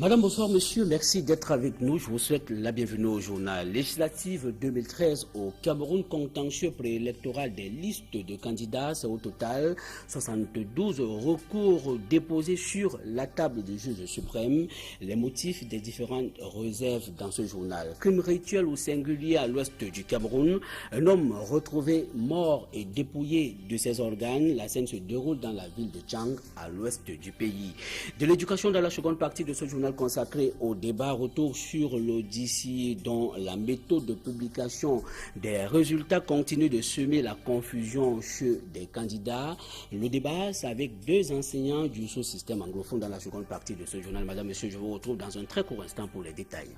Madame, bonsoir, monsieur. Merci d'être avec nous. Je vous souhaite la bienvenue au journal. Législative 2013 au Cameroun, contentieux préélectoral des listes de candidats. C'est au total 72 recours déposés sur la table du juge suprême. Les motifs des différentes réserves dans ce journal. Crime rituel ou singulier à l'ouest du Cameroun. Un homme retrouvé mort et dépouillé de ses organes. La scène se déroule dans la ville de Tchang, à l'ouest du pays. De l'éducation dans la seconde partie de ce journal consacré au débat, retour sur l'Odyssée dont la méthode de publication des résultats continue de semer la confusion chez des candidats. Le débat, c'est avec deux enseignants du sous-système anglophone dans la seconde partie de ce journal. Madame, monsieur, je vous retrouve dans un très court instant pour les détails.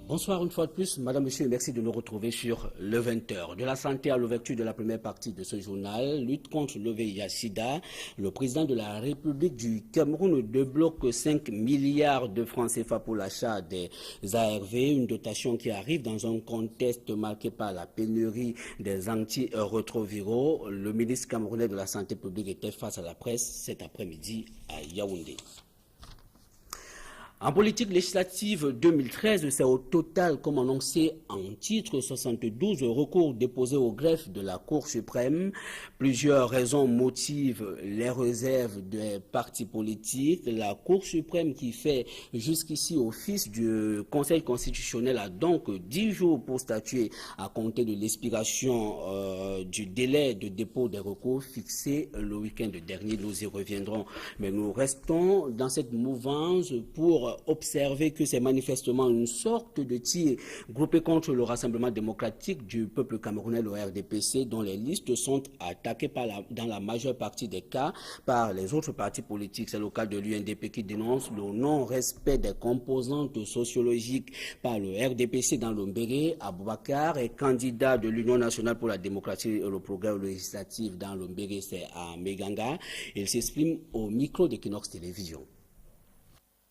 Bonsoir une fois de plus, madame, monsieur, merci de nous retrouver sur le 20h. De la santé à l'ouverture de la première partie de ce journal, lutte contre le VIH-Sida, le président de la République du Cameroun débloque 5 milliards de francs CFA pour l'achat des ARV, une dotation qui arrive dans un contexte marqué par la pénurie des antirétroviraux. Le ministre camerounais de la Santé publique était face à la presse cet après-midi à Yaoundé. En politique législative 2013, c'est au total, comme annoncé en titre, 72 recours déposés au greffe de la Cour suprême. Plusieurs raisons motivent les réserves des partis politiques. La Cour suprême, qui fait jusqu'ici office du Conseil constitutionnel, a donc 10 jours pour statuer à compter de l'expiration du délai de dépôt des recours fixé le week-end dernier. Nous y reviendrons. Mais nous restons dans cette mouvance pour observer que c'est manifestement une sorte de tir groupé contre le Rassemblement démocratique du peuple camerounais, le RDPC, dont les listes sont attaquées dans la majeure partie des cas par les autres partis politiques. C'est le cas de l'UNDP qui dénonce le non-respect des composantes sociologiques par le RDPC dans l'Ombéré. Aboubakar est candidat de l'Union nationale pour la démocratie et le progrès législatif dans l'Ombéré, c'est à Meganga. Il s'exprime au micro d'Equinox Télévision.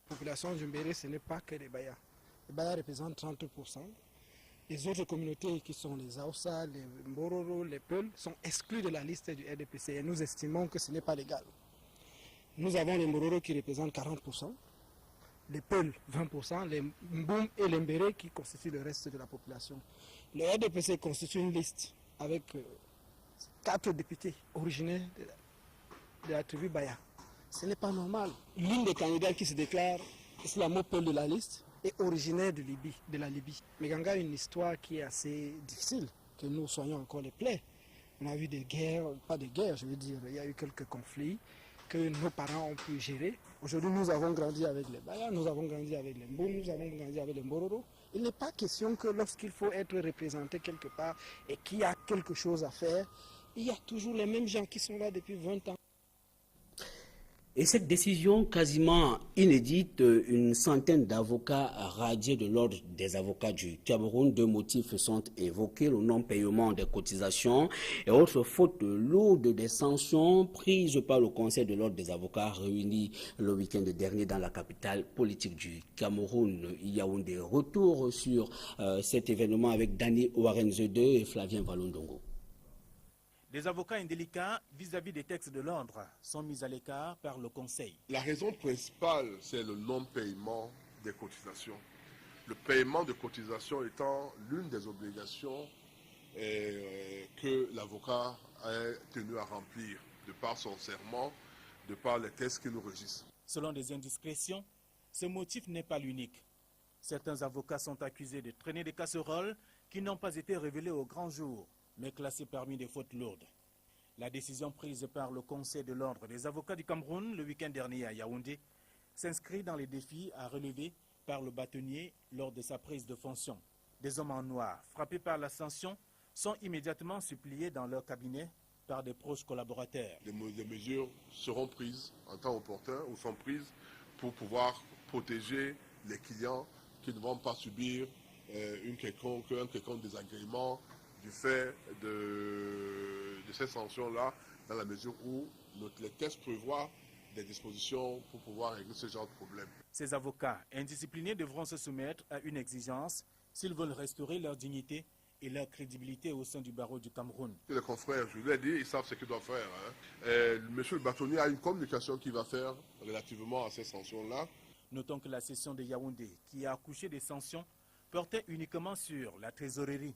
La population du Mbéré, ce n'est pas que les Bayas. Les Bayas représentent 30%. Les autres communautés qui sont les Aoussa, les Mbororo, les Peuls sont exclus de la liste du RDPC et nous estimons que ce n'est pas légal. Nous avons les Mbororo qui représentent 40%, les Peuls 20%, les Mboum et les Mbéré qui constituent le reste de la population. Le RDPC constitue une liste avec 4 députés originaires de la tribu Baya. Ce n'est pas normal. L'une des candidats qui se déclare islamo-peul de la liste est originaire de la Libye. Meganga a une histoire qui est assez difficile, que nous soyons encore les plaies. On a vu des guerres, pas des guerres, je veux dire, il y a eu quelques conflits que nos parents ont pu gérer. Aujourd'hui, nous avons grandi avec les Bayas, nous avons grandi avec les Mboum, nous avons grandi avec les Mbororo. Il n'est pas question que lorsqu'il faut être représenté quelque part et qu'il y a quelque chose à faire, il y a toujours les mêmes gens qui sont là depuis 20 ans. Et cette décision quasiment inédite, une centaine d'avocats radiés de l'ordre des avocats du Cameroun, deux motifs sont évoqués, le non-paiement des cotisations et autres fautes lourdes des sanctions prises par le Conseil de l'ordre des avocats réunis le week-end dernier dans la capitale politique du Cameroun, Yaoundé. Retour sur cet événement avec Dani Ouarenzede et Flavien Valondongo. Des avocats indélicats vis-à-vis des textes de l'ordre sont mis à l'écart par le Conseil. La raison principale, c'est le non-paiement des cotisations. Le paiement de cotisations étant l'une des obligations que l'avocat est tenu à remplir de par son serment, de par les textes qui nous régissent. Selon des indiscrétions, ce motif n'est pas l'unique. Certains avocats sont accusés de traîner des casseroles qui n'ont pas été révélées au grand jour, mais classées parmi des fautes lourdes. La décision prise par le Conseil de l'ordre des avocats du Cameroun le week-end dernier à Yaoundé s'inscrit dans les défis à relever par le bâtonnier lors de sa prise de fonction. Des hommes en noir, frappés par la sanction, sont immédiatement suppliés dans leur cabinet par des proches collaborateurs. Des mesures seront prises en temps opportun ou sont prises pour pouvoir protéger les clients qui ne vont pas subir un quelconque désagrément du fait de ces sanctions-là, dans la mesure où les textes prévoient des dispositions pour pouvoir régler ce genre de problème. Ces avocats indisciplinés devront se soumettre à une exigence s'ils veulent restaurer leur dignité et leur crédibilité au sein du barreau du Cameroun. Les confrères, je l'ai dit, ils savent ce qu'ils doivent faire. Monsieur le bâtonnier a une communication qu'il va faire relativement à ces sanctions-là. Notons que la session de Yaoundé, qui a accouché des sanctions, portait uniquement sur la trésorerie.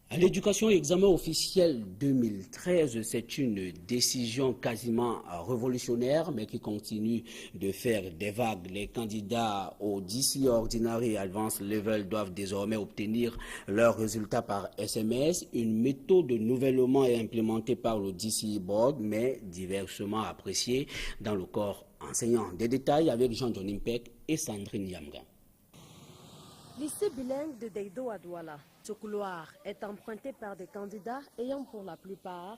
À l'éducation examen officiel 2013, c'est une décision quasiment révolutionnaire, mais qui continue de faire des vagues. Les candidats au DC Ordinary Advanced Level doivent désormais obtenir leurs résultats par SMS. Une méthode de nivellement est implémentée par le DC Board, mais diversement appréciée dans le corps enseignant. Des détails avec Jean-John Impek et Sandrine Yamga. Lycée bilingue de Deido à Douala. Ce couloir est emprunté par des candidats ayant pour la plupart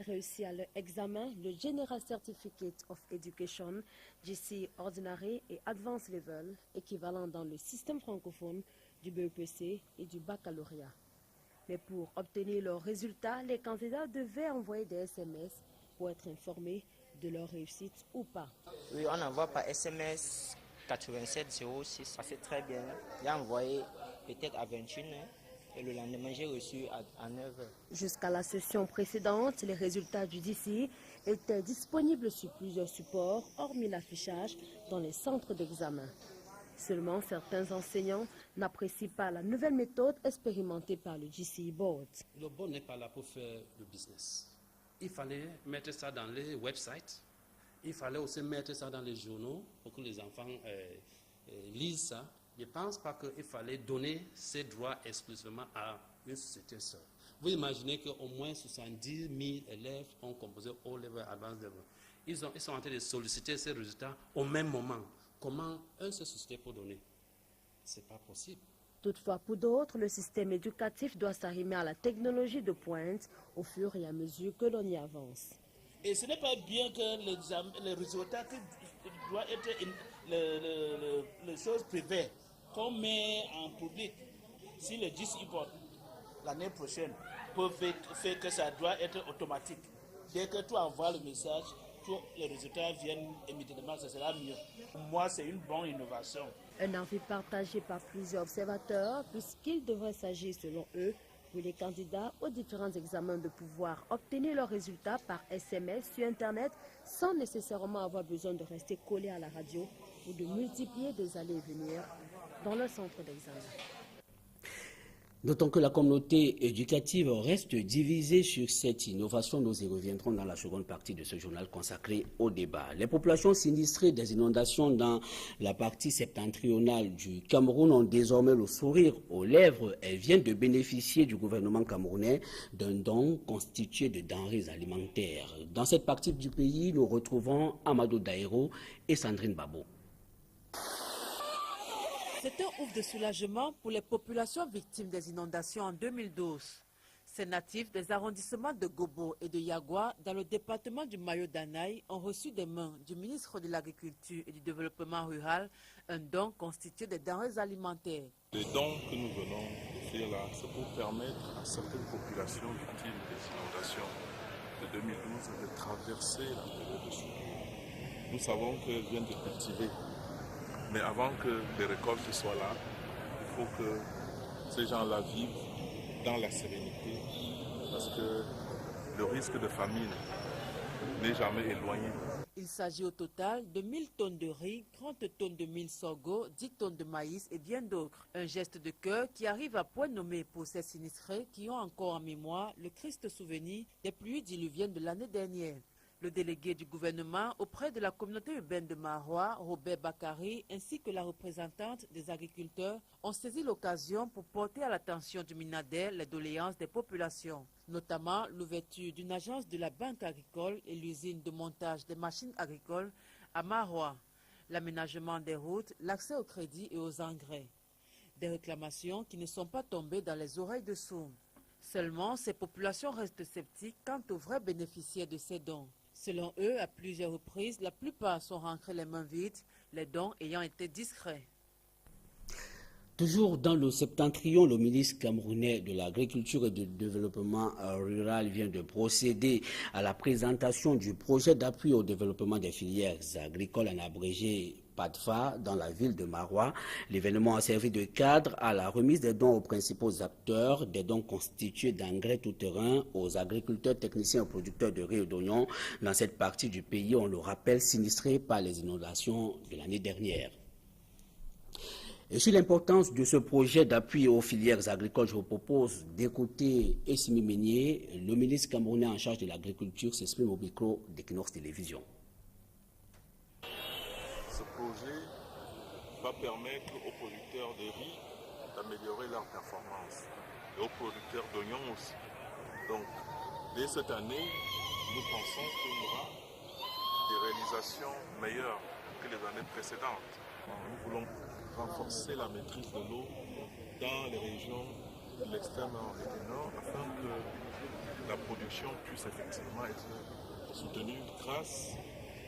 réussi à leur examen le General Certificate of Education, GC Ordinary et Advanced Level, équivalent dans le système francophone du BEPC et du baccalauréat. Mais pour obtenir leurs résultats, les candidats devaient envoyer des SMS pour être informés de leur réussite ou pas. Oui, on envoie par SMS 8706, c'est très bien. J'ai envoyé peut-être à 21 et le lendemain j'ai reçu à 9h. Jusqu'à la session précédente, les résultats du DC étaient disponibles sur plusieurs supports, hormis l'affichage dans les centres d'examen. Seulement, certains enseignants n'apprécient pas la nouvelle méthode expérimentée par le GCE Board. Le board n'est pas là pour faire le business. Il fallait mettre ça dans les websites. Il fallait aussi mettre ça dans les journaux pour que les enfants lisent ça. Je ne pense pas qu'il fallait donner ces droits exclusivement à une société seule. Vous imaginez qu'au moins 70 000 élèves ont composé au level, advanced level. Ils sont en train de solliciter ces résultats au même moment. Comment une seule société peut donner? Ce n'est pas possible. Toutefois, pour d'autres, le système éducatif doit s'arrimer à la technologie de pointe au fur et à mesure que l'on y avance. Et ce n'est pas bien que les résultats doivent être les choses privées qu'on met en public. Si le GCE Board, l'année prochaine, peut faire que ça doit être automatique. Dès que tu envoies le message, les résultats viennent immédiatement, ça sera mieux. Pour moi, c'est une bonne innovation. Un avis partagé par plusieurs observateurs, puisqu'il devrait s'agir, selon eux, pour les candidats aux différents examens de pouvoir obtenir leurs résultats par SMS sur Internet sans nécessairement avoir besoin de rester collé à la radio ou de multiplier des allées et venir dans le centre d'examen. D'autant que la communauté éducative reste divisée sur cette innovation, nous y reviendrons dans la seconde partie de ce journal consacré au débat. Les populations sinistrées des inondations dans la partie septentrionale du Cameroun ont désormais le sourire aux lèvres. Elles viennent de bénéficier du gouvernement camerounais d'un don constitué de denrées alimentaires. Dans cette partie du pays, nous retrouvons Amadou Daïro et Sandrine Babo. C'est un ouf de soulagement pour les populations victimes des inondations en 2012. Ces natifs des arrondissements de Gobo et de Yagua, dans le département du Mayo-Danaï, ont reçu des mains du ministre de l'Agriculture et du Développement rural un don constitué de denrées alimentaires. Les dons que nous venons de faire là, c'est pour permettre à certaines populations victimes des inondations de 2012 de traverser la période de secours. Nous savons qu'elles viennent de cultiver. Mais avant que les récoltes soient là, il faut que ces gens-là vivent dans la sérénité, parce que le risque de famine n'est jamais éloigné. Il s'agit au total de 1000 tonnes de riz, 30 tonnes de mil sorgho, 10 tonnes de maïs et bien d'autres. Un geste de cœur qui arrive à point nommé pour ces sinistrés qui ont encore en mémoire le triste souvenir des pluies diluviennes de l'année dernière. Le délégué du gouvernement auprès de la communauté urbaine de Marois, Robert Bakari, ainsi que la représentante des agriculteurs ont saisi l'occasion pour porter à l'attention du MINADER les doléances des populations, notamment l'ouverture d'une agence de la banque agricole et l'usine de montage des machines agricoles à Marois, l'aménagement des routes, l'accès au crédit et aux engrais. Des réclamations qui ne sont pas tombées dans les oreilles de sourds. Seulement, ces populations restent sceptiques quant aux vrais bénéficiaires de ces dons. Selon eux, à plusieurs reprises, la plupart sont rentrés les mains vides, les dons ayant été discrets. Toujours dans le septentrion, le ministre camerounais de l'Agriculture et du Développement rural vient de procéder à la présentation du projet d'appui au développement des filières agricoles en abrégé Padfa dans la ville de Marois. L'événement a servi de cadre à la remise des dons aux principaux acteurs, des dons constitués d'engrais tout-terrain aux agriculteurs, techniciens et producteurs de riz et d'oignons dans cette partie du pays, on le rappelle, sinistrée par les inondations de l'année dernière. Et sur l'importance de ce projet d'appui aux filières agricoles, je vous propose d'écouter Essimi Meunier, le ministre camerounais en charge de l'agriculture, s'exprime au micro d'Equinox Télévision. Ce projet va permettre aux producteurs de riz d'améliorer leur performance et aux producteurs d'oignons aussi. Donc, dès cette année, nous pensons qu'il y aura des réalisations meilleures que les années précédentes. Nous voulons renforcer la maîtrise de l'eau dans les régions de l'extrême nord et du nord afin que la production puisse effectivement être soutenue grâce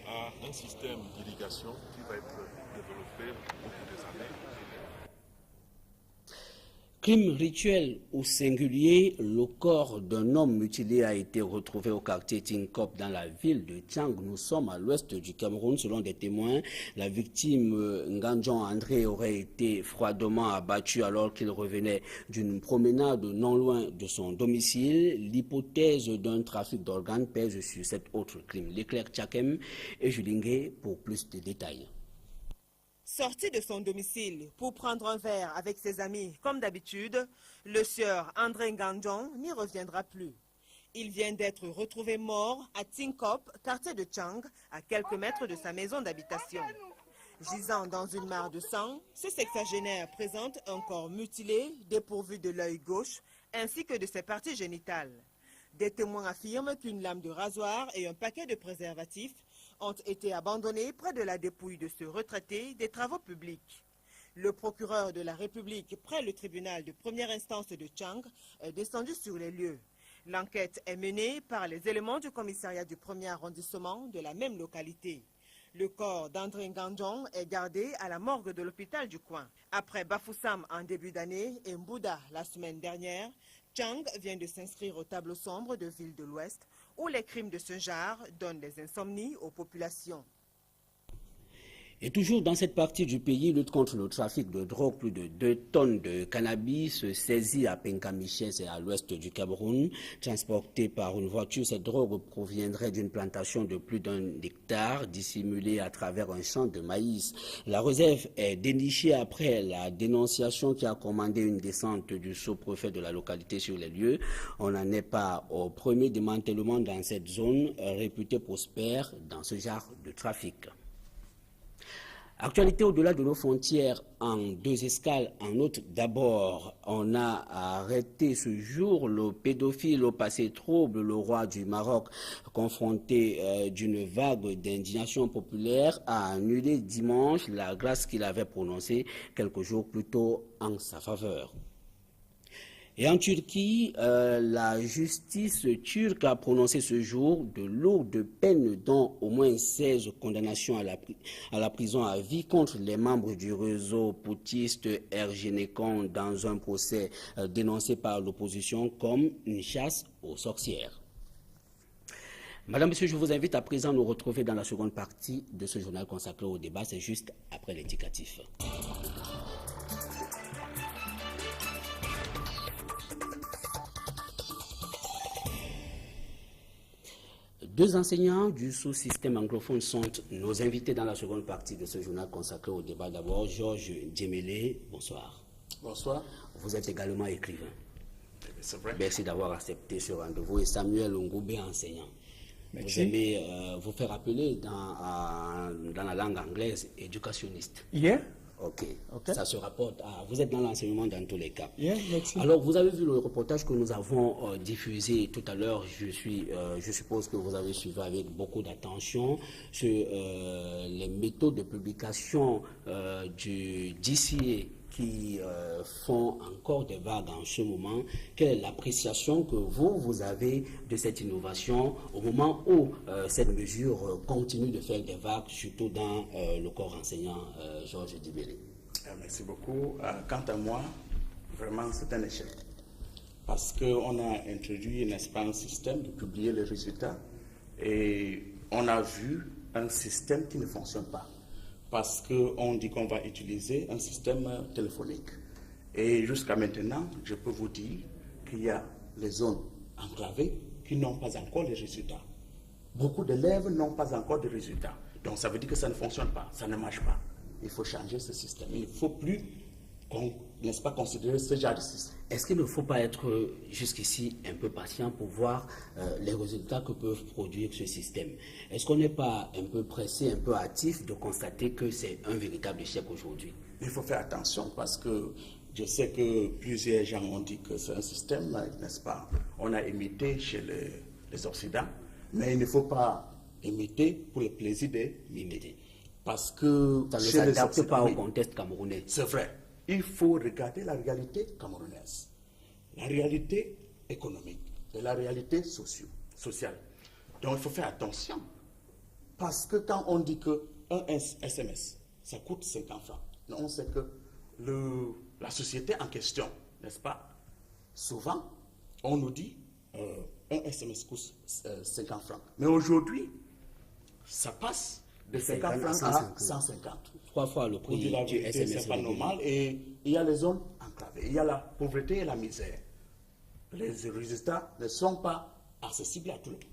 à un système d'irrigation qui va être développé au cours des années. Crime rituel ou singulier, le corps d'un homme mutilé a été retrouvé au quartier Tinkop dans la ville de Tchang. Nous sommes à l'ouest du Cameroun. Selon des témoins, la victime Nganjon André aurait été froidement abattu alors qu'il revenait d'une promenade non loin de son domicile. L'hypothèse d'un trafic d'organes pèse sur cet autre crime. L'éclair Tchakem et Julingue pour plus de détails. Sorti de son domicile pour prendre un verre avec ses amis, comme d'habitude, le sieur André Nganjon n'y reviendra plus. Il vient d'être retrouvé mort à Tinkop, quartier de Tchang, à quelques mètres de sa maison d'habitation. Gisant dans une mare de sang, ce sexagénaire présente un corps mutilé, dépourvu de l'œil gauche, ainsi que de ses parties génitales. Des témoins affirment qu'une lame de rasoir et un paquet de préservatifs ont été abandonnés près de la dépouille de ce retraité des travaux publics. Le procureur de la République près le tribunal de première instance de Tchang est descendu sur les lieux. L'enquête est menée par les éléments du commissariat du premier arrondissement de la même localité. Le corps d'André Nganjon est gardé à la morgue de l'hôpital du coin. Après Bafoussam en début d'année et Mbouda la semaine dernière, Tchang vient de s'inscrire au tableau sombre de Ville de l'Ouest, où les crimes de ce genre donnent des insomnies aux populations. Et toujours dans cette partie du pays, lutte contre le trafic de drogue, plus de 2 tonnes de cannabis saisis à Penkamichès et à l'ouest du Cameroun. Transportées par une voiture, cette drogue proviendrait d'une plantation de plus d'1 hectare dissimulée à travers un champ de maïs. La réserve est dénichée après la dénonciation qui a commandé une descente du sous-préfet de la localité sur les lieux. On n'en est pas au premier démantèlement dans cette zone réputée prospère dans ce genre de trafic. Actualité au-delà de nos frontières, en 2 escales. En août, d'abord, on a arrêté ce jour le pédophile au passé trouble, le roi du Maroc, confronté d'une vague d'indignation populaire, a annulé dimanche la grâce qu'il avait prononcée quelques jours plus tôt en sa faveur. Et en Turquie, la justice turque a prononcé ce jour de lourdes peines, dont au moins 16 condamnations à la prison à vie contre les membres du réseau putschiste Ergenekon dans un procès dénoncé par l'opposition comme une chasse aux sorcières. Madame, Monsieur, je vous invite à présent nous retrouver dans la seconde partie de ce journal consacré au débat. C'est juste après l'indicatif. Deux enseignants du sous-système anglophone sont nos invités dans la seconde partie de ce journal consacré au débat. D'abord, Georges Djemélé, bonsoir. Bonsoir. Vous êtes également écrivain. C'est vrai. Merci d'avoir accepté ce rendez-vous. Et Samuel Ngoubé, enseignant. Merci. Vous aimez vous faire appeler dans la langue anglaise éducationniste. Yeah. Ok. Ça se rapporte à... Vous êtes dans l'enseignement dans tous les cas. Yeah, merci. Alors, vous avez vu le reportage que nous avons diffusé tout à l'heure. Je suppose que vous avez suivi avec beaucoup d'attention sur les méthodes de publication du DCA qui font encore des vagues en ce moment. Quelle est l'appréciation que vous avez de cette innovation au moment où cette mesure continue de faire des vagues, surtout dans le corps enseignant, Georges Djemélé? Merci beaucoup. Quant à moi, vraiment c'est un échec. Parce qu'on a introduit, n'est-ce pas, un système de publier les résultats et on a vu un système qui ne fonctionne pas. parce qu'on dit qu'on va utiliser un système téléphonique. Et jusqu'à maintenant, je peux vous dire qu'il y a les zones enclavées qui n'ont pas encore les résultats. Beaucoup d'élèves n'ont pas encore de résultats. Donc ça veut dire que ça ne fonctionne pas, ça ne marche pas. Il faut changer ce système. Il ne faut plus, n'est-ce pas, considérer ce genre de système. Est-ce qu'il ne faut pas être jusqu'ici un peu patient pour voir les résultats que peuvent produire ce système? Est-ce qu'on n'est pas un peu pressé, un peu hâtif de constater que c'est un véritable échec aujourd'hui? Il faut faire attention parce que je sais que plusieurs gens ont dit que c'est un système, n'est-ce pas, on a imité chez les Occidentaux, mais il ne faut pas imiter pour le plaisir d'imiter. Parce que ça ne s'adapte pas au contexte camerounais. C'est vrai. Il faut regarder la réalité camerounaise, la réalité économique et la réalité sociale. Donc il faut faire attention. Parce que quand on dit qu'un SMS, ça coûte 50 francs, on sait que la société en question, n'est-ce pas, souvent, on nous dit un SMS coûte 50 francs. Mais aujourd'hui, ça passe de 50 francs à 150. 3 fois le prix du SMS. C'est pas normal. Et il y a les zones enclavées, il y a la pauvreté et la misère. Les résultats ne sont pas accessibles à tout le monde.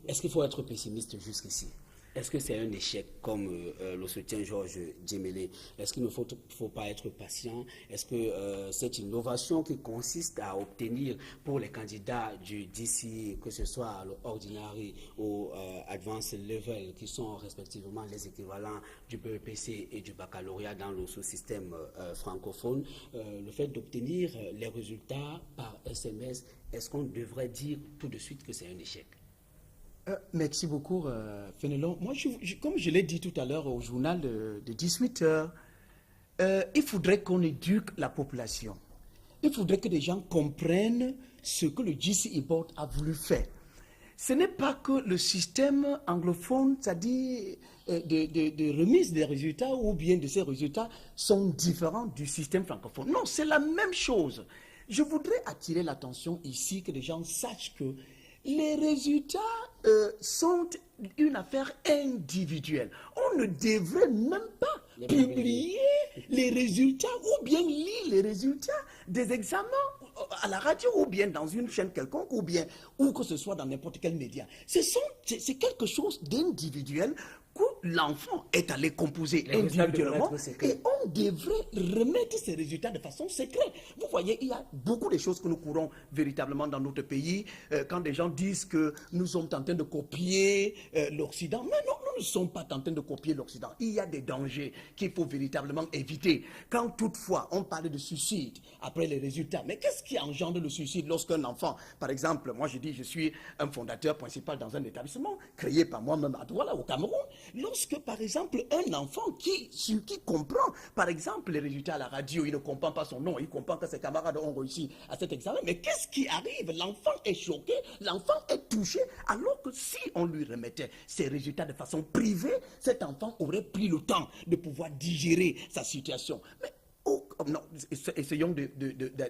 Est-ce qu'il faut être pessimiste jusqu'ici? Est-ce que c'est un échec comme le soutient Georges Djemélé? Est-ce qu'il ne faut pas être patient? Est-ce que cette innovation qui consiste à obtenir pour les candidats du DC, que ce soit le ordinary ou advanced level, qui sont respectivement les équivalents du BEPC et du baccalauréat dans le sous-système francophone, le fait d'obtenir les résultats par SMS, est-ce qu'on devrait dire tout de suite que c'est un échec? Merci beaucoup, Fénelon. Moi, comme je l'ai dit tout à l'heure au journal de 18 heures, il faudrait qu'on éduque la population. Il faudrait que les gens comprennent ce que le GCE Board a voulu faire. Ce n'est pas que le système anglophone, c'est-à-dire de remise des résultats ou bien de ces résultats sont différents du système francophone. Non, c'est la même chose. Je voudrais attirer l'attention ici, que les gens sachent que les résultats sont une affaire individuelle. On ne devrait même pas publier les résultats ou bien lire les résultats des examens à la radio ou bien dans une chaîne quelconque ou bien où que ce soit dans n'importe quel média. C'est quelque chose d'individuel que l'enfant est allé composer individuellement et on devrait remettre ces résultats de façon secrète. Vous voyez, il y a beaucoup de choses que nous courons véritablement dans notre pays quand des gens disent que nous sommes en train de copier l'Occident. Mais non, nous ne sommes pas en train de copier l'Occident. Il y a des dangers qu'il faut véritablement éviter. Quand toutefois on parle de suicide après les résultats, mais qu'est-ce qui engendre le suicide lorsqu'un enfant, par exemple, moi je dis je suis un fondateur principal dans un établissement créé par moi-même à Douala au Cameroun. Lorsque, par exemple, un enfant qui comprend, par exemple, les résultats à la radio, il ne comprend pas son nom, il comprend que ses camarades ont réussi à cet examen, mais qu'est-ce qui arrive? L'enfant est choqué, l'enfant est touché, alors que si on lui remettait ces résultats de façon privée, cet enfant aurait pris le temps de pouvoir digérer sa situation. Mais non, essayons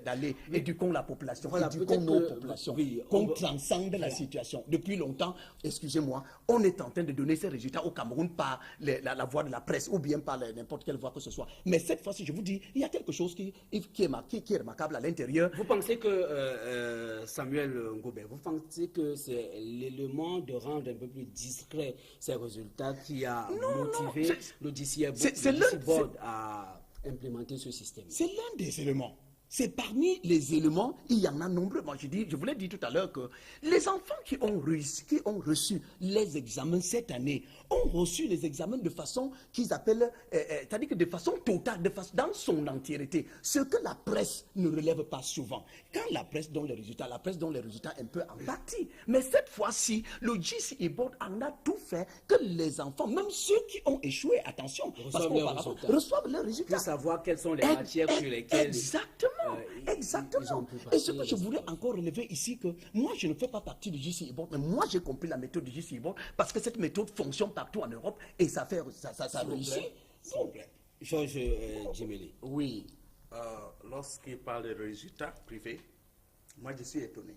d'aller, éduquons la population, éduquons nos populations, qu'on transcende la situation. Depuis longtemps, excusez-moi, on est en train de donner ces résultats au Cameroun par la voie de la presse ou bien par n'importe quelle voie que ce soit. Mais cette fois-ci, je vous dis, il y a quelque chose qui est remarquable à l'intérieur. Vous pensez que, Samuel Ngobé, vous pensez que c'est l'élément de rendre un peu plus discret ces résultats qui a motivé le DC Board à implémenter ce système? C'est l'un des éléments. C'est parmi les éléments, il y en a nombreux. Moi, je vous l'ai dit tout à l'heure que les enfants qui ont reçu les examens cette année ont reçu les examens de façon qu'ils appellent, c'est-à-dire que de façon totale, dans son entièreté. Ce que la presse ne relève pas souvent. Quand la presse donne les résultats, un peu en partie. Mais cette fois-ci, le GCE Board en a tout fait que les enfants, même ceux qui ont échoué, attention, reçoivent leurs résultats. Pour savoir quelles sont les matières sur lesquelles... Exactement. Exactement. Et ce que je voulais encore relever ici, que moi je ne fais pas partie du GCE Board, mais moi j'ai compris la méthode du GCE Board parce que cette méthode fonctionne partout en Europe et ça réussit. Georges Djemélé. Oui, lorsqu'il parle de résultats privés, moi je suis étonné.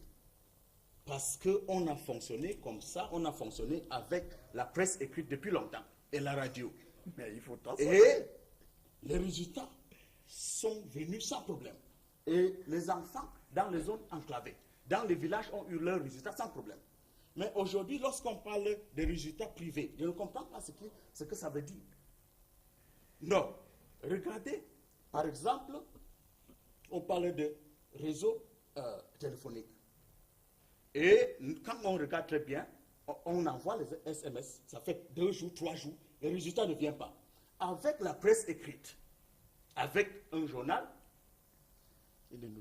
Parce qu'on a fonctionné comme ça, on a fonctionné avec la presse écrite depuis longtemps et la radio. Mais il faut et les résultats sont venus sans problème. Et les enfants, dans les zones enclavées, dans les villages, ont eu leurs résultats sans problème. Mais aujourd'hui, lorsqu'on parle des résultats privés, je ne comprends pas ce que ça veut dire. Non. Regardez, par exemple, on parle de réseau téléphonique. Et quand on regarde très bien, on envoie les SMS, ça fait 2 jours, 3 jours, le résultat ne vient pas. Avec la presse écrite, avec un journal,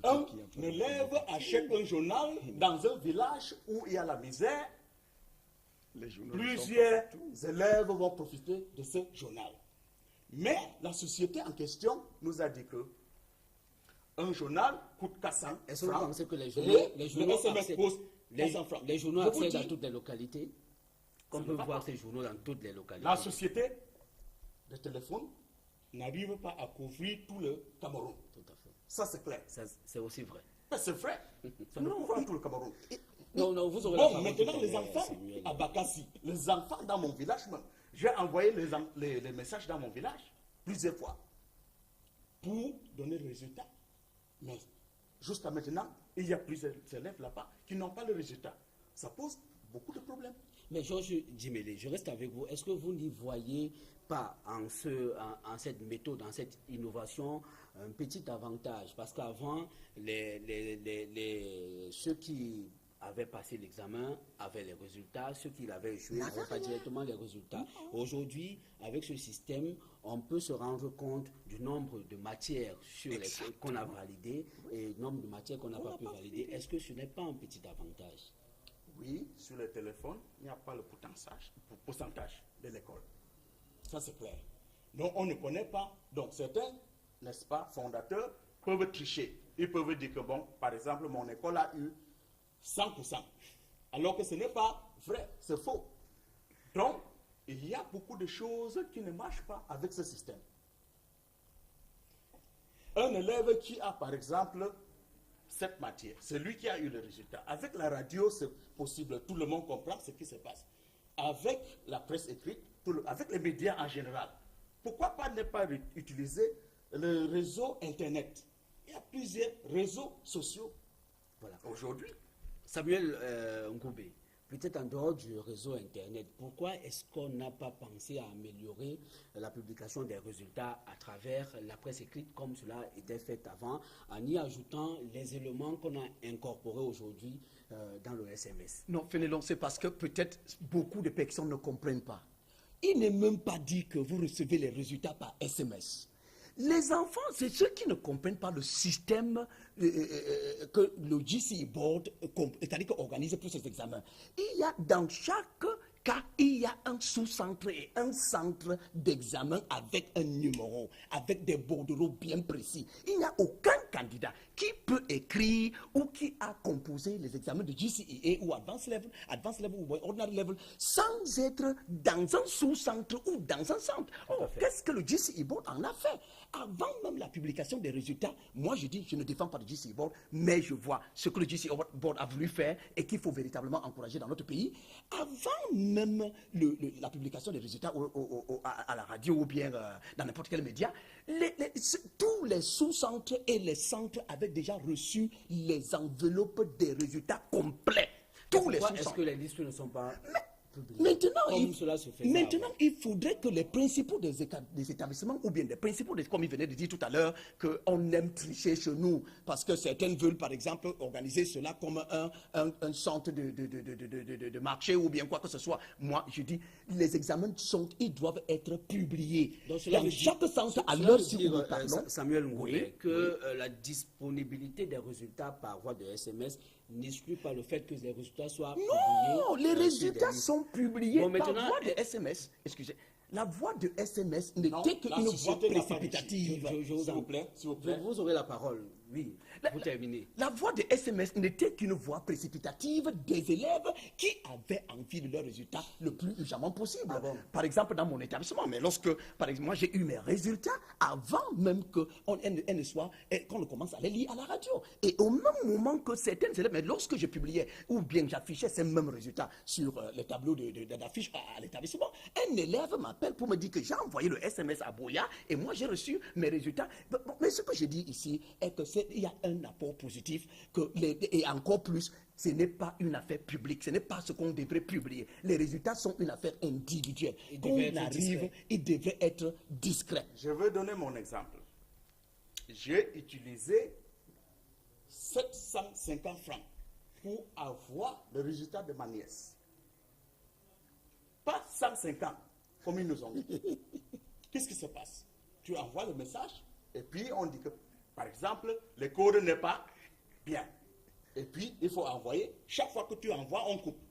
un élève achète un journal dans un village où il y a la misère. Plusieurs élèves vont profiter de ce journal. Mais la société en question nous a dit que un journal coûte 400 francs. Est-ce que vous pensez que les journaux accèdent à toutes les localités? Qu'on peut voir ces journaux dans toutes les localités. La société de téléphone n'arrive pas à couvrir tout le Cameroun. Tout à fait. Ça, c'est clair. C'est aussi vrai. C'est vrai. Ça ne couvre pas tout le Cameroun. Non, vous aurez bon, maintenant, les enfants à Bakassi, les enfants dans mon village même, j'ai envoyé les messages dans mon village plusieurs fois pour donner le résultat. Mais jusqu'à maintenant, il y a plusieurs élèves là-bas qui n'ont pas le résultat. Ça pose beaucoup de problèmes. Mais Georges Djimélé, je reste avec vous. Est-ce que vous n'y voyez pas en cette méthode, en cette innovation, un petit avantage? Parce qu'avant, ceux qui avaient passé l'examen avaient les résultats, ceux qui l'avaient échoué n'avaient pas directement les résultats. Aujourd'hui, avec ce système, on peut se rendre compte du nombre de matières qu'on a validées et du nombre de matières qu'on n'a pas pu valider. Est-ce que ce n'est pas un petit avantage? Oui, sur le téléphone, il n'y a pas le pourcentage de l'école. Ça, c'est clair. Donc, on ne connaît pas. Donc, certains, n'est-ce pas, fondateurs, peuvent tricher. Ils peuvent dire que, bon, par exemple, mon école a eu 100%. Alors que ce n'est pas vrai, c'est faux. Donc, il y a beaucoup de choses qui ne marchent pas avec ce système. Un élève qui a, par exemple, cette matière, c'est lui qui a eu le résultat. Avec la radio, c'est possible, tout le monde comprend ce qui se passe. Avec la presse écrite, avec les médias en général, pourquoi pas ne pas utiliser le réseau Internet? Il y a plusieurs réseaux sociaux. Voilà. Aujourd'hui. Samuel Ngoubé, peut-être en dehors du réseau Internet, pourquoi est-ce qu'on n'a pas pensé à améliorer la publication des résultats à travers la presse écrite comme cela était fait avant, en y ajoutant les éléments qu'on a incorporés aujourd'hui dans le SMS? Non, Fénélon, c'est parce que peut-être beaucoup de personnes ne comprennent pas. Il n'est même pas dit que vous recevez les résultats par SMS. Les enfants, c'est ceux qui ne comprennent pas le système que le GCE Board, c'est-à-dire organise pour ces examens. Il y a dans chaque cas, il y a un sous-centre et un centre d'examen avec un numéro, avec des bordereaux bien précis. Il n'y a aucun candidat qui peut écrire ou qui a composé les examens de GCE ou Advanced Level ou Ordinary Level sans être dans un sous-centre ou dans un centre. Oh, qu'est-ce que le GCE Board en a fait? Avant même la publication des résultats, moi je dis, je ne défends pas le GCE Board, mais je vois ce que le GCE Board a voulu faire et qu'il faut véritablement encourager dans notre pays. Avant même la publication des résultats à la radio ou bien dans n'importe quel média, tous les sous-centres et les centres avaient déjà reçu les enveloppes des résultats complets. Tous les sous-centres. Est-ce que les listes ne sont pas... Maintenant, il faudrait que les principaux des établissements, ou bien des principaux, comme il venait de dire tout à l'heure, qu'on aime tricher chez nous, parce que certains veulent, par exemple, organiser cela comme un centre de marché, ou bien quoi que ce soit. Moi, je dis, les examens ils doivent être publiés. Dans chaque centre, à l'heure si nous parlons. Samuel Ngoubé, que la disponibilité des résultats par voie de SMS n'exclut pas le fait que les résultats soient publiés. Non, les résultats sont publiés par voie de SMS. Excusez. La voie de SMS n'était qu'une voie précipitative. Vous aurez la parole. Oui, vous terminez. La voie de SMS n'était qu'une voie précipitative des élèves qui avaient envie de leur résultat le plus urgemment possible. Par exemple, dans mon établissement, mais lorsque, par exemple, moi j'ai eu mes résultats avant même qu'on ne commence à les lire à la radio. Et au même moment que certains élèves, mais lorsque je publiais ou bien j'affichais ces mêmes résultats sur les tableaux d'affiches à l'établissement, un élève m'appelle pour me dire que j'ai envoyé le SMS à Boya et moi j'ai reçu mes résultats. Mais ce que je dis ici est que il y a un apport positif et encore plus, ce n'est pas une affaire publique, ce n'est pas ce qu'on devrait publier. Les résultats sont une affaire individuelle. Qu'on arrive, il devrait être discret. Je veux donner mon exemple. J'ai utilisé 750 francs pour avoir le résultat de ma nièce. Pas 150, comme ils nous ont dit. Qu'est-ce qui se passe? Tu envoies le message et puis on dit que, par exemple, le code n'est pas bien. Et puis, il faut envoyer. Chaque fois que tu envoies, on coupe.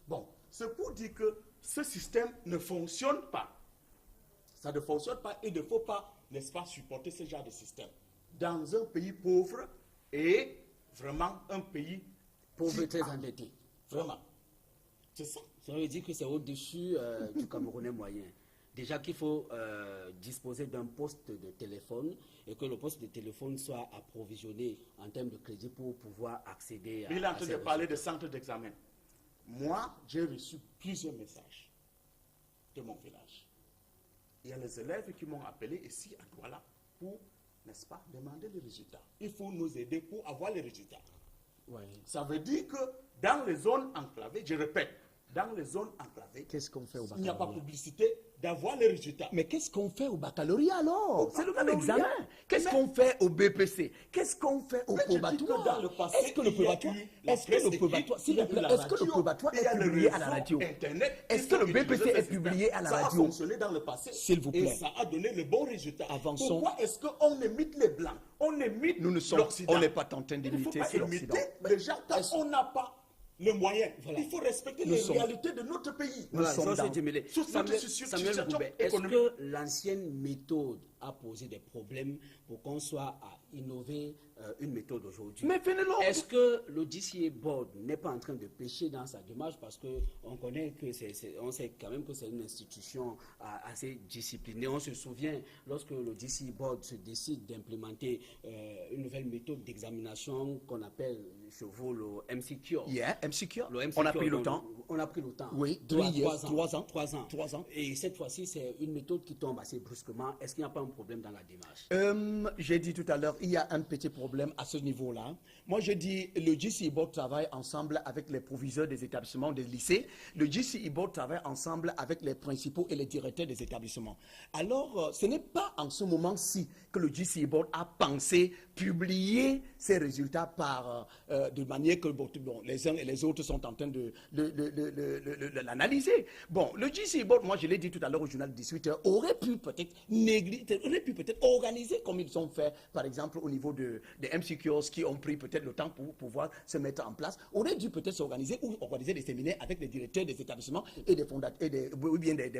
Bon, c'est pour dire que ce système ne fonctionne pas. Ça ne fonctionne pas et il ne faut pas, n'est-ce pas, supporter ce genre de système. Dans un pays pauvre et vraiment un pays pauvre et très endetté. Vraiment. C'est ça. Ça veut dire que c'est au-dessus du Camerounais moyen. Déjà qu'il faut disposer d'un poste de téléphone et que le poste de téléphone soit approvisionné en termes de crédit pour pouvoir accéder à... Il est en train de parler de centre d'examen. Moi, j'ai reçu plusieurs messages de mon village. Il y a les élèves qui m'ont appelé ici à Douala pour, n'est-ce pas, demander les résultats. Il faut nous aider pour avoir les résultats. Ouais. Ça veut dire que dans les zones enclavées, je répète, dans les zones enclavées, qu'est-ce qu'on fait au il n'y a pas publicité d'avoir les résultats. Mais qu'est-ce qu'on fait au baccalauréat alors? C'est le même examen. Qu'est-ce qu'on fait au BPC? Qu'est-ce qu'on fait au probatoire? Est-ce que le probatoire est publié à la radio? Est-ce que le BPC est publié à la radio? Ça a fonctionné dans le passé. S'il vous plaît. Et ça a donné le bon résultat. Avançons. Pourquoi est-ce qu'on imite les Blancs? On imite l'Occident. On n'est pas en train d'imiter l'Occident. Les gens, quand on n'a pas le moyen, il faut respecter les réalités de notre pays. Samuel Goubet, est-ce que l'ancienne méthode a posé des problèmes pour qu'on soit à innover une méthode aujourd'hui? Mais est-ce que le DCA Board n'est pas en train de pécher dans sa démarche parce qu'on connaît que on sait quand même que c'est une institution assez disciplinée. On se souvient lorsque le DCA Board se décide d'implémenter une nouvelle méthode d'examination qu'on appelle chez vous le MCQ. MCQ. On a pris le temps. On a pris le temps. Oui, 3 ans. 3 ans. Et cette fois-ci, c'est une méthode qui tombe assez brusquement. Est-ce qu'il n'y a pas un problème dans la démarche? J'ai dit tout à l'heure, il y a un petit problème à ce niveau-là. Moi, je dis, le GCE Board travaille ensemble avec les proviseurs des établissements, des lycées. Le GCE Board travaille ensemble avec les principaux et les directeurs des établissements. Alors, ce n'est pas en ce moment-ci que le GCE Board a pensé publier ses résultats de manière que les uns et les autres sont en train de l'analyser. Bon, le GCE Board, moi je l'ai dit tout à l'heure au journal 18h, aurait pu peut-être organiser comme ils ont fait, par exemple, au niveau des MCQs qui ont pris peut-être le temps pour pouvoir se mettre en place, aurait dû peut-être s'organiser ou organiser des séminaires avec les directeurs des établissements et des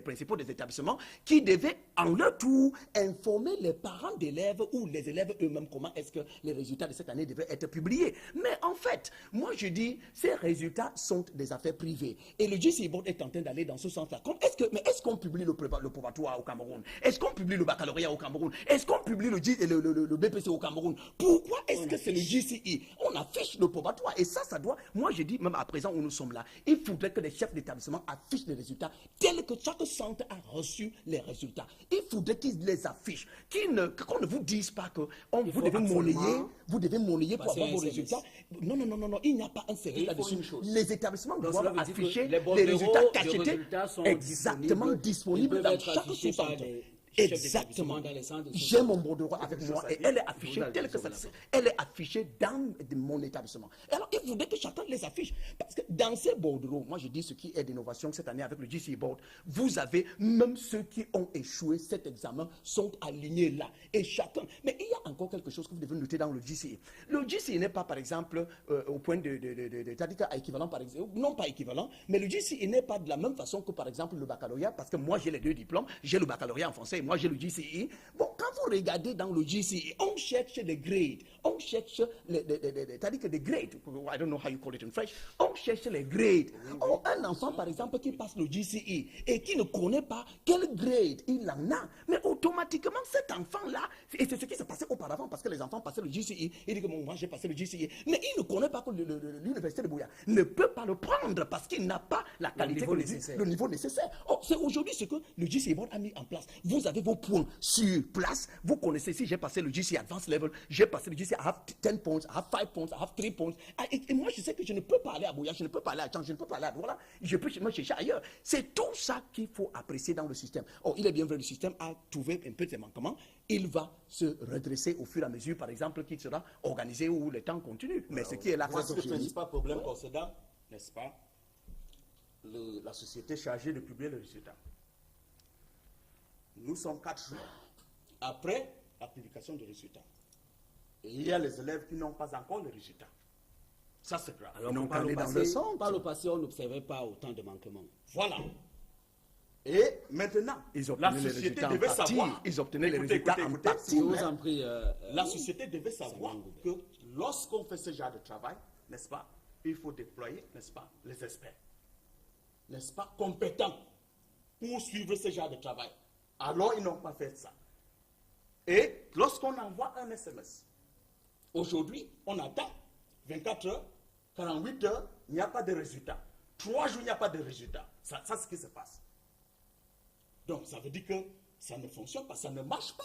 principaux des établissements qui devaient en leur tour informer les parents d'élèves ou les élèves eux-mêmes comment est-ce que les résultats de cette année devaient être publiés. Mais en fait, moi je dis, ces résultats sont des affaires privées. Et le GCE Board est en train d'aller dans ce sens-là. Est-ce qu'on publie le probatoire au Cameroun? Est-ce qu'on publie le baccalauréat au Cameroun? Est-ce qu'on publie le BPC au Cameroun? Pourquoi est-ce que c'est le GCE? On affiche le probatoire. Et ça doit... Moi je dis, même à présent où nous sommes là, il faudrait que les chefs d'établissement affichent les résultats tels que chaque centre a reçu les résultats. Il faudrait qu'ils les affichent. Qu'on ne vous dise pas que vous devez monnayer pour avoir vos résultats. Non, il n'y a pas un service là-dessus. Les établissements doivent afficher les résultats cachetés, exactement disponibles dans chaque centre. Exactement. J'ai mon bordereau avec moi et elle est affichée telle que ça. Elle est affichée dans mon établissement. Alors, il faudrait que chacun les affiche. Parce que dans ces bordereaux, moi je dis ce qui est d'innovation cette année avec le GCE Board, vous avez même ceux qui ont échoué cet examen sont alignés là. Et chacun. Mais il y a encore quelque chose que vous devez noter dans le GCE. Le GCE n'est pas, par exemple, au point c'est-à-dire équivalent, par exemple, non pas équivalent, mais le GCE n'est pas de la même façon que, par exemple, le baccalauréat, parce que moi j'ai les deux diplômes, j'ai le baccalauréat en français et moi j'ai le GCE. Bon, quand vous regardez dans le GCE, on cherche les grades, on cherche c'est-à-dire que des grades, I don't know how you call it in French, on cherche les grades. Oh, un enfant, par exemple, qui passe le GCE et qui ne connaît pas quel grade il en a, mais automatiquement, cet enfant-là, et c'est ce qui s'est passé auparavant, parce que les enfants passaient le GCE, il dit que moi, j'ai passé le GCE, mais il ne connaît pas que l'université de Buea ne peut pas le prendre parce qu'il n'a pas la qualité, le niveau nécessaire. Oh, c'est aujourd'hui ce que le GCE Board a mis en place. Vous avez vos points sur place, vous connaissez, si j'ai passé le GCE Advanced Level, j'ai passé le GCE, I have 10 points, I have 5 points, I have 3 points, et moi je sais que je ne peux pas aller à Buea, je ne peux pas aller à Tchang, je ne peux pas aller à Douala, je peux me chercher ailleurs. C'est tout ça qu'il faut apprécier dans le système. Oh, il est bien vrai, le système a trouvé un peu de manquements, il va se redresser au fur et à mesure, par exemple, qu'il sera organisé où le temps continue. Mais ce qui est là, c'est le principal problème concernant, n'est-ce pas, la société chargée de publier les résultats. Nous sommes 4 jours après la publication des résultats. Et il y a les élèves qui n'ont pas encore les résultats. Ça, c'est grave. Alors, par le passé, on n'observait pas autant de manquements. Voilà. Et maintenant, la société devait savoir. Ils obtenaient les résultats en partie. La société devait savoir que lorsqu'on fait ce genre de travail, n'est-ce pas, il faut déployer, n'est-ce pas, les experts, n'est-ce pas, compétents pour suivre ce genre de travail. Alors, ils n'ont pas fait ça. Et lorsqu'on envoie un SMS, aujourd'hui, on attend 24 heures, 48 heures, il n'y a pas de résultat. 3 jours, il n'y a pas de résultat. Ça, c'est ce qui se passe. Donc, ça veut dire que ça ne fonctionne pas, ça ne marche pas.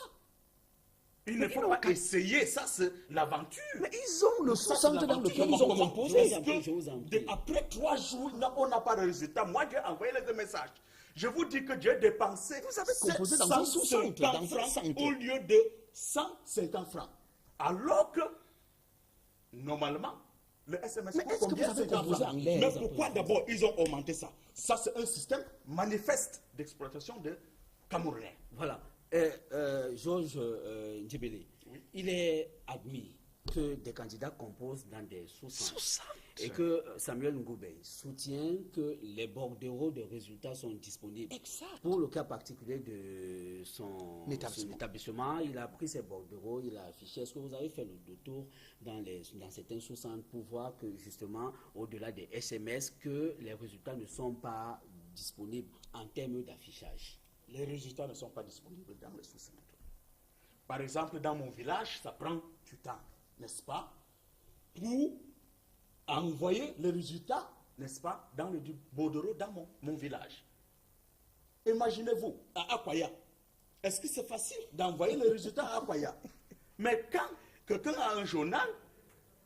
Il ne faut pas essayer, ça c'est l'aventure. Mais ils ont le centre dans lequel ils ont composé. Après 3 jours, on n'a pas de résultat. Moi, j'ai envoyé les messages. Je vous dis que j'ai dépensé 150 francs au lieu de 150 francs. Alors que, normalement, le SMS coûte combien? 50 francs. Mais pourquoi d'abord ils ont augmenté ça? Ça, c'est un système manifeste d'exploitation de Camerounais. Voilà. Georges Ndjebele, il est admis que des candidats composent dans des sous-centres et que Samuel Ngoubey soutient que les bordereaux de résultats sont disponibles. Exact. Pour le cas particulier de son établissement, il a pris ses bordereaux, il a affiché. Est-ce que vous avez fait le tour dans certains sous-centres pour voir que justement, au-delà des SMS, que les résultats ne sont pas disponibles en termes d'affichage? Les résultats ne sont pas disponibles dans les sous-centres. Par exemple, dans mon village, ça prend du temps, n'est-ce pas, pour envoyer les résultats, n'est-ce pas, dans le bordereau dans mon village. Imaginez-vous, à Akwaya, est-ce que c'est facile d'envoyer les résultats à Akwaya? Mais quand quelqu'un a un journal,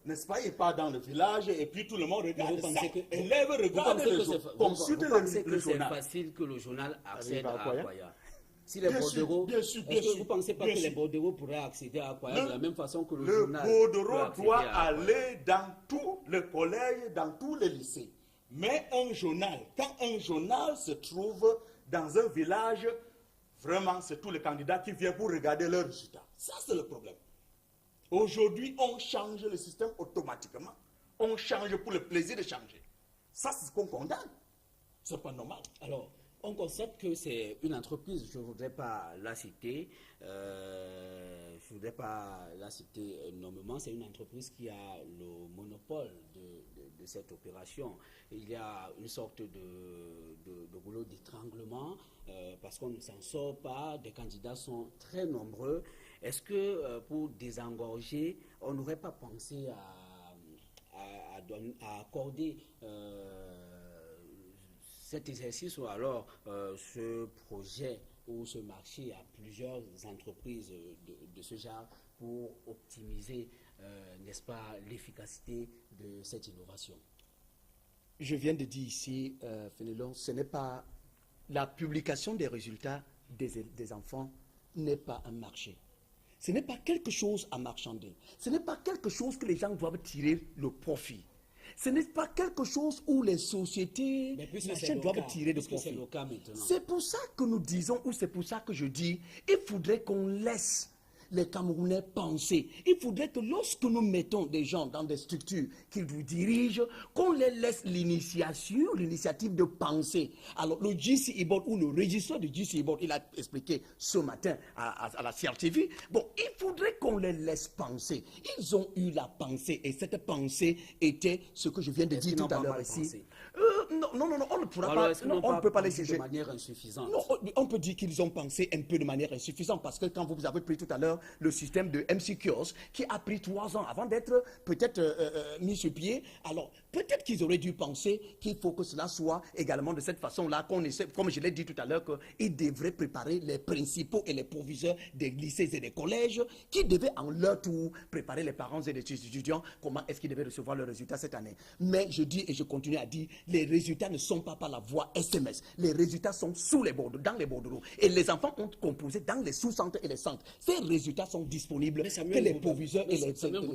n'est-ce pas, il part dans le village et puis tout le monde regarde ça. Élève regarde le journal. Consulte le journal. Que c'est facile que le journal accède à Akwaya? Si les bordereaux, est-ce que vous ne pensez pas que les bordereaux pourraient accéder à Akwaya de la même façon que le journal? Le bordereau doit aller dans tous les collèges, dans tous les lycées. Mais un journal, quand un journal se trouve dans un village, vraiment, c'est tous les candidats qui viennent pour regarder leurs résultats. Ça, c'est le problème. Aujourd'hui, on change le système automatiquement. On change pour le plaisir de changer. Ça, c'est ce qu'on condamne. C'est pas normal. Alors, on constate que c'est une entreprise, je ne voudrais pas la citer, nommément, c'est une entreprise qui a le monopole de cette opération. Il y a une sorte de boulot d'étranglement parce qu'on ne s'en sort pas, des candidats sont très nombreux. Est-ce que pour désengorger, on n'aurait pas pensé à accorder cet exercice ou alors ce projet ou ce marché à plusieurs entreprises de ce genre pour optimiser, n'est-ce pas, l'efficacité de cette innovation? Je viens de dire ici, Fénelon, ce n'est pas la publication des résultats des enfants n'est pas un marché. Ce n'est pas quelque chose à marchander. Ce n'est pas quelque chose que les gens doivent tirer le profit. Ce n'est pas quelque chose où les sociétés doivent tirer de profit. C'est pour ça que nous disons, ou c'est pour ça que je dis, il faudrait qu'on laisse les Camerounais penser. Il faudrait que lorsque nous mettons des gens dans des structures qui nous dirigent, qu'on les laisse l'initiative de penser. Alors le GCI Board ou le régisseur du GCI Board, il a expliqué ce matin à la CRTV, bon, il faudrait qu'on les laisse penser. Ils ont eu la pensée et cette pensée était ce que je viens de dire tout à l'heure ici. Non, on ne pourra pas. Non, on ne peut pas les juger de manière insuffisante. Non, on peut dire qu'ils ont pensé un peu de manière insuffisante parce que quand vous avez pris tout à l'heure le système de MC Kios qui a pris 3 ans avant d'être peut-être mis sur pied, alors peut-être qu'ils auraient dû penser qu'il faut que cela soit également de cette façon-là qu'on essaie, comme je l'ai dit tout à l'heure, qu'ils devraient préparer les principaux et les proviseurs des lycées et des collèges qui devaient en leur tour préparer les parents et les étudiants comment est-ce qu'ils devaient recevoir leurs résultats cette année. Mais je dis et je continue à dire, les résultats ne sont pas par la voie SMS. Les résultats sont sous les bordereaux, dans les bordereaux. Et les enfants ont composé dans les sous-centres et les centres. Ces résultats sont disponibles que les proviseurs et les...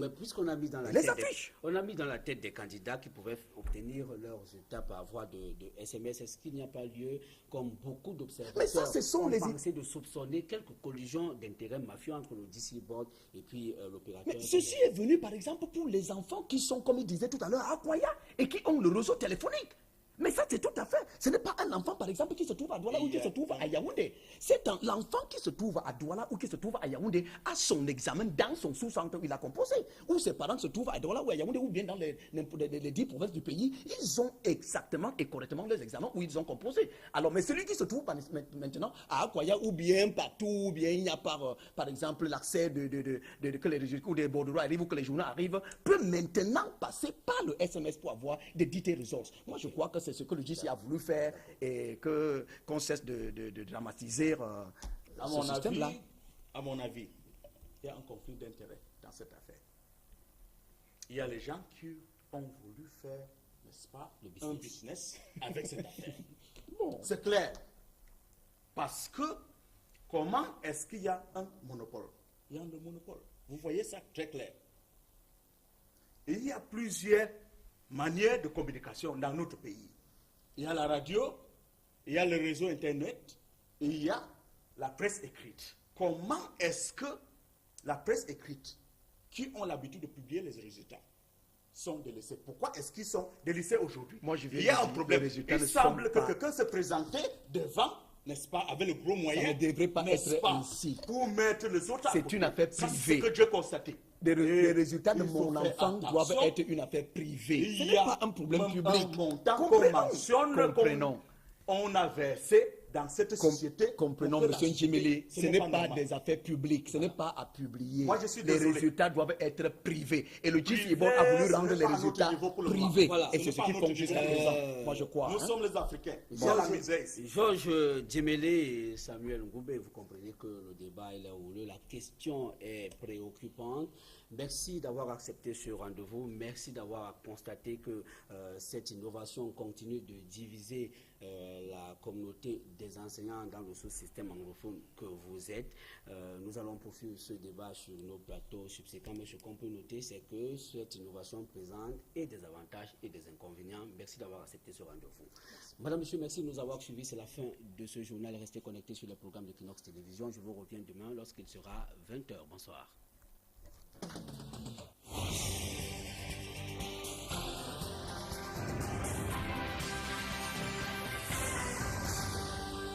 Puisqu'on a mis dans la tête des candidats qui pouvaient obtenir leurs résultats par voie de SMS, est-ce qu'il n'y a pas lieu, comme beaucoup d'observateurs ont pensé, de soupçonner quelques collisions d'intérêts mafieux entre le DC Board et puis l'opérateur? Mais ceci est venu, par exemple, pour les enfants qui sont, comme il disait tout à l'heure, à Akwaya et qui ont le réseau téléphonique. Mais ça, c'est tout à fait. Ce n'est pas un enfant, par exemple, qui se trouve à Douala ou qui se trouve à Yaoundé. C'est l'enfant qui se trouve à Douala ou qui se trouve à Yaoundé a son examen dans son sous-centre où il a composé. Ou ses parents se trouvent à Douala ou à Yaoundé ou bien dans les 10 provinces du pays. Ils ont exactement et correctement les examens où ils ont composé. Alors, mais celui qui se trouve maintenant à Akwaya ou bien partout, ou bien il n'y a pas, par exemple, l'accès que les résultats ou des bordereaux arrivent ou que les journaux arrivent, peut maintenant passer par le SMS pour avoir des detailed results. Moi, je crois que c'est ce que le GC a voulu faire et qu'on cesse de dramatiser ce système-là. À mon avis, il y a un conflit d'intérêts dans cette affaire. Il y a les gens qui ont voulu faire, n'est-ce pas, un business avec cette affaire. Bon, c'est clair. Parce que, comment est-ce qu'il y a un monopole? Il y a un monopole. Vous voyez ça très clair. Et il y a plusieurs manières de communication dans notre pays. Il y a la radio, il y a le réseau Internet, et il y a la presse écrite. Comment est-ce que la presse écrite, qui ont l'habitude de publier les résultats, sont délaissés? Pourquoi est-ce qu'ils sont délaissés aujourd'hui? Il y a un problème. Il semble que quelqu'un se présentait devant, n'est-ce pas, avec le gros moyen. Ça ne devrait pas être ainsi. Pour mettre les autres à côté. C'est une affaire privée. C'est ce que j'ai constaté. Les résultats de mon enfant doivent être une affaire privée. Ce n'est pas un problème public. Un montant qu'on mentionne, on a versé dans cette société. Comprenons, M. Njimeli, ce n'est pas des affaires publiques, ce n'est pas à publier. Moi, je suis les résultats doivent être privés. Et le GCI Board a voulu rendre les résultats privés. Voilà. Et c'est ce qu'ils font jusqu'à présent. Moi, je crois. Nous sommes les Africains. C'est la misère ici. Georges Djemele et Samuel Ngoubé, vous comprenez que le débat est là où la question est préoccupante. Merci d'avoir accepté ce rendez-vous. Merci d'avoir constaté que cette innovation continue de diviser la communauté des enseignants dans le sous-système anglophone que vous êtes. Nous allons poursuivre ce débat sur nos plateaux subséquents, mais ce qu'on peut noter, c'est que cette innovation présente et des avantages et des inconvénients. Merci d'avoir accepté ce rendez-vous. Madame, Monsieur, merci de nous avoir suivis. C'est la fin de ce journal. Restez connectés sur le programme de Kinox Télévision. Je vous reviens demain lorsqu'il sera 20h. Bonsoir.